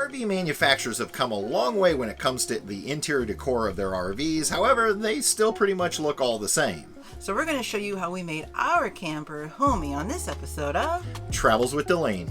RV manufacturers have come a long way when it comes to the interior decor of their RVs. However, they still pretty much look all the same. So we're going to show you how we made our camper homey on this episode of Travels with Delaney.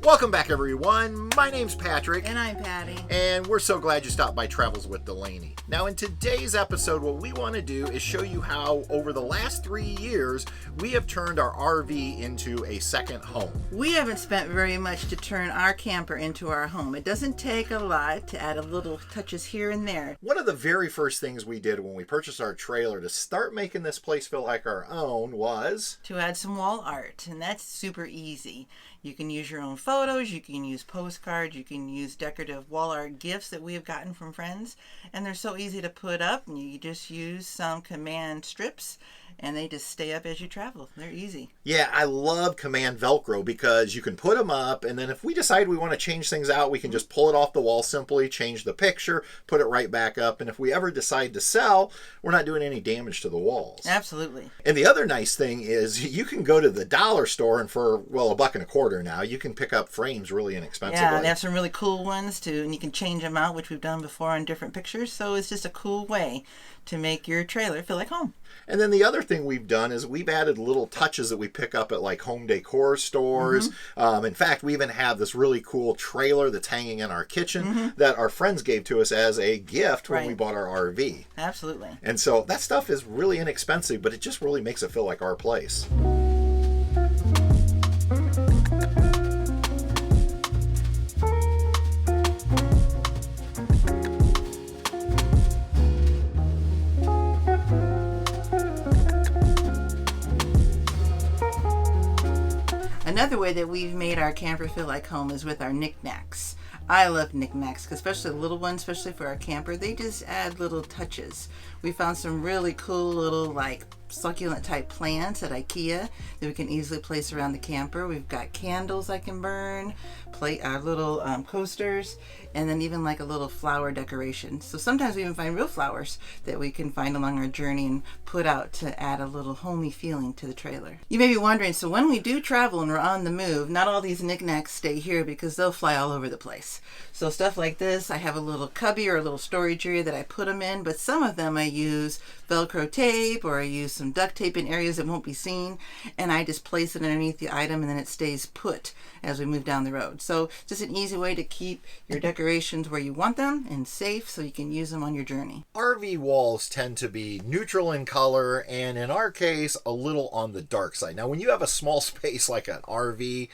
Welcome back, everyone. My name's Patrick. And I'm Patty. And we're so glad you stopped by Travels with Delaney. Now, in today's episode, what we want to do is show you how, over the last 3 years, we have turned our RV into a second home. We haven't spent very much to turn our camper into our home. It doesn't take a lot to add a little touches here and there. One of the very first things we did when we purchased our trailer to start making this place feel like our own was to add some wall art, and that's super easy. You can use your own photos, you can use postcards, you can use decorative wall art gifts that we have gotten from friends, and they're so easy to put up, and you just use some command strips and they just stay up as you travel. They're easy. Yeah, I love command Velcro because you can put them up, and then if we decide we want to change things out, we can just pull it off the wall simply, change the picture, put it right back up, and if we ever decide to sell, we're not doing any damage to the walls. Absolutely. And the other nice thing is you can go to the dollar store and for, well, $1.25 now, you can pick up frames really inexpensively. Yeah, they have some really cool ones too, and you can change them out, which we've done before on different pictures, so it's just a cool way to make your trailer feel like home. And then the other thing we've done is we've added little touches that we pick up at like home decor stores. In fact, we even have this really cool trailer that's hanging in our kitchen that our friends gave to us as a gift when we bought our RV. Absolutely. And so that stuff is really inexpensive, but it just really makes it feel like our place. Another way that we've made our camper feel like home is with our knickknacks. I love knickknacks, especially the little ones, especially for our camper. They just add little touches. We found some really cool little like succulent type plants at IKEA that we can easily place around the camper. We've got candles I can burn, our little coasters, and then even like a little flower decoration. So sometimes we even find real flowers that we can find along our journey and put out to add a little homey feeling to the trailer. You may be wondering, so when we do travel and we're on the move, not all these knickknacks stay here because they'll fly all over the place. So stuff like this, I have a little cubby or a little storage area that I put them in, but some of them I use Velcro tape or I use some duct tape in areas that won't be seen, and I just place it underneath the item and then it stays put as we move down the road. So just an easy way to keep your decorations where you want them and safe so you can use them on your journey. RV walls tend to be neutral in color and in our case a little on the dark side. Now when you have a small space like an RV,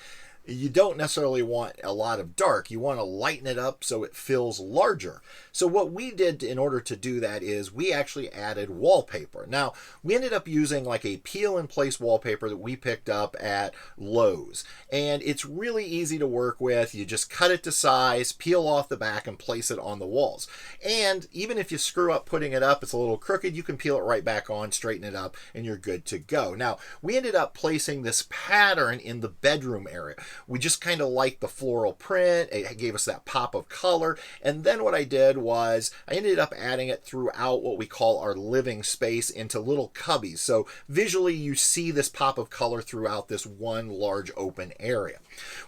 you don't necessarily want a lot of dark. You want to lighten it up so it feels larger. So what we did in order to do that is we actually added wallpaper. Now, we ended up using like a peel-in-place wallpaper that we picked up at Lowe's. And it's really easy to work with. You just cut it to size, peel off the back, and place it on the walls. And even if you screw up putting it up, it's a little crooked, you can peel it right back on, straighten it up, and you're good to go. Now, we ended up placing this pattern in the bedroom area. We just kind of liked the floral print. It gave us that pop of color. And then what I did was I ended up adding it throughout what we call our living space into little cubbies. So visually you see this pop of color throughout this one large open area.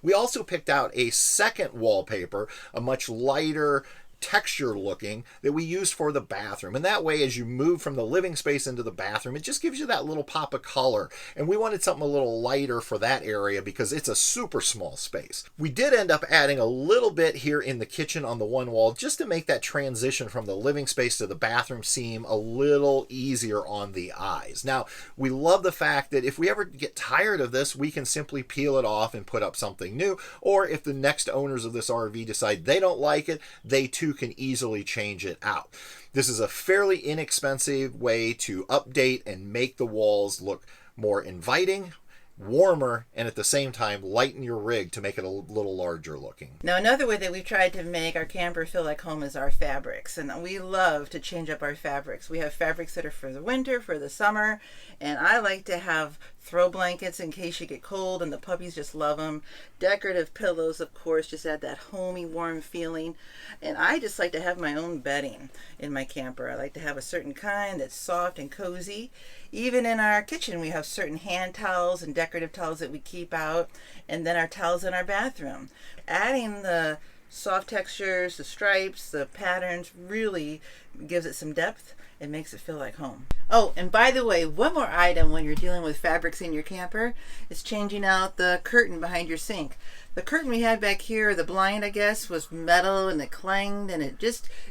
We also picked out a second wallpaper, a much lighter texture looking, that we used for the bathroom, and that way as you move from the living space into the bathroom it just gives you that little pop of color, and we wanted something a little lighter for that area because it's a super small space. We did end up adding a little bit here in the kitchen on the one wall just to make that transition from the living space to the bathroom seem a little easier on the eyes. Now we love the fact that if we ever get tired of this we can simply peel it off and put up something new, or if the next owners of this RV decide they don't like it, they too can easily change it out. This is a fairly inexpensive way to update and make the walls look more inviting, warmer, and at the same time lighten your rig to make it a little larger looking. Now another way that we've tried to make our camper feel like home is our fabrics, and we love to change up our fabrics. We have fabrics that are for the winter, for the summer, and I like to have throw blankets in case you get cold, and the puppies just love them. Decorative pillows, of course, just add that homey, warm feeling. And I just like to have my own bedding in my camper. I like to have a certain kind that's soft and cozy. Even in our kitchen, we have certain hand towels and decorative towels that we keep out, and then our towels in our bathroom. Adding the soft textures, the stripes, the patterns, really gives it some depth and makes it feel like home. Oh, and by the way, one more item when you're dealing with fabrics in your camper is changing out the curtain behind your sink. The curtain we had back here, the blind, I guess, was metal and it clanged and it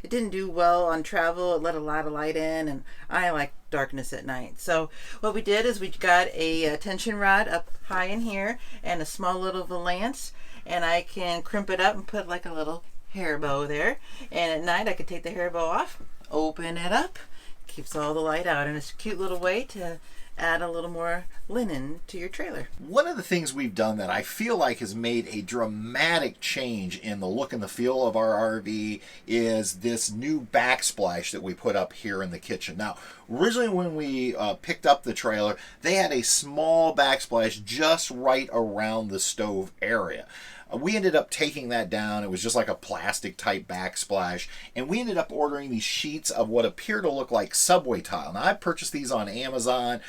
didn't do well on travel. It let a lot of light in, and I like darkness at night. So what we did is we got a tension rod up high in here and a small little valance, and I can crimp it up and put like a little hair bow there. And at night I could take the hair bow off, open it up, keeps all the light out, and it's a cute little way to add a little more linen to your trailer. One of the things we've done that I feel like has made a dramatic change in the look and the feel of our RV is this new backsplash that we put up here in the kitchen. Now, originally when we picked up the trailer, they had a small backsplash just right around the stove area. We ended up taking that down. It was just like a plastic type backsplash, and we ended up ordering these sheets of what appear to look like subway tile. Now, I purchased these on Amazon,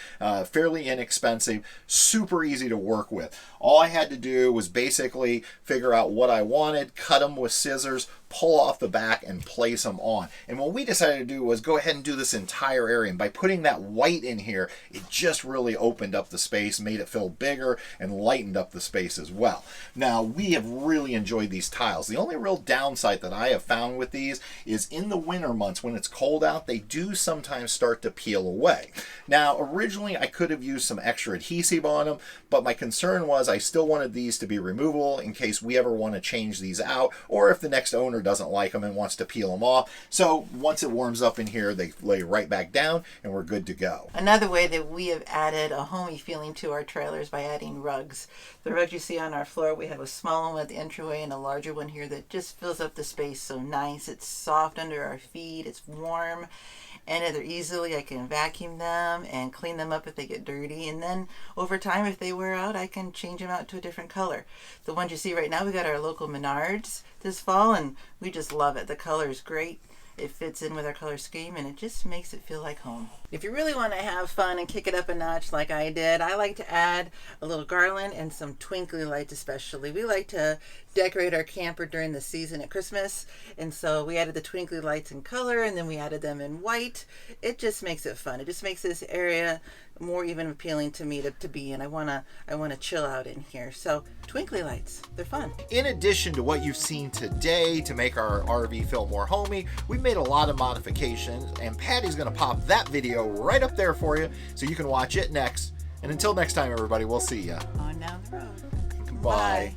fairly inexpensive, super easy to work with. All I had to do was basically figure out what I wanted, cut them with scissors, pull off the back, and place them on. And what we decided to do was go ahead and do this entire area. And by putting that white in here, it just really opened up the space, made it feel bigger, and lightened up the space as well. Now, we have really enjoyed these tiles. The only real downside that I have found with these is in the winter months when it's cold out, they do sometimes start to peel away. Now, originally I could have used some extra adhesive on them, but my concern was I still wanted these to be removable in case we ever want to change these out, or if the next owner doesn't like them and wants to peel them off. So once it warms up in here, they lay right back down and we're good to go. Another way that we have added a homey feeling to our trailers by adding rugs. The rugs you see on our floor, we have a small one at the entryway and a larger one here that just fills up the space so nice. It's soft under our feet, it's warm, and they're easily, I can vacuum them and clean them up if they get dirty, and then over time if they wear out I can change them out to a different color. The ones you see right now, we got our local Menards this fall and we just love it. The color is great. It fits in with our color scheme and it just makes it feel like home. If you really want to have fun and kick it up a notch like I did, I like to add a little garland and some twinkly lights especially. We like to decorate our camper during the season at Christmas, and so we added the twinkly lights in color and then we added them in white. It just makes it fun. It just makes this area more even appealing to me to be in. I wanna chill out in here. So twinkly lights, they're fun. In addition to what you've seen today to make our RV feel more homey, we've made a lot of modifications, and Patty's gonna pop that video right up there for you so you can watch it next. And until next time, everybody, we'll see ya. On down the road. Bye.